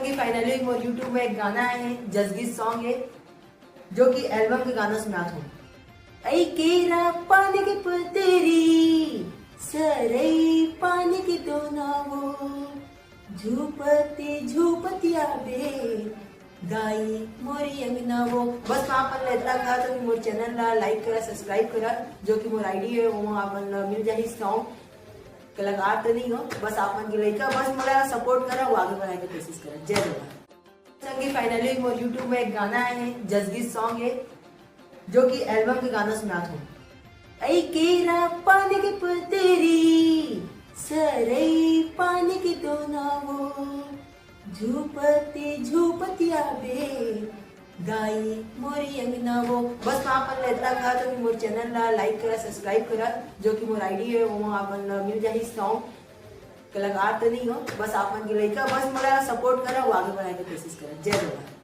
संगी फाइनली मोर यूट्यूब में एक गाना है, जसगीत सॉन्ग है जो कि एल्बम के गाना सुना था। ऐ केरा पानी की पतेरी सरई पानी की दोनावो झूपती झूपती आबे गाई मोरी अंगनावो। बस वहाँ पर लेता था तो मोर चैनल ला लाइक करा, सब्सक्राइब करा, जो कि मोर आईडी है वो आपन मिल जाही सॉन्ग। कलाकार तो नहीं हो, बस आपन के लइका बस मोला सपोर्ट करा, वो आगे बढ़ाने की कोशिश करा। जय जवान। संगी फाइनली मोर यूट्यूब में एक गाना है, जसगीत सॉन्ग है जो कि एल्बम के गाना सुना था। ऐ केरा पानी की पतेरी सरई पानी की दोनावो झूपती झूपती आबे गाई मोरी अंगनावो। बस वहाँ पर लेता था तो मोर चैनल ला लाइक करा, सब्सक्राइब करा, जो कि मोर आईडी है वो आपन मिल जाही सॉन्ग। कलाकार तो नहीं हो, बस आपन के लइका बस मोला सपोर्ट करा, वो आगे बढ़ाने की कोशिश करा। जय जवान।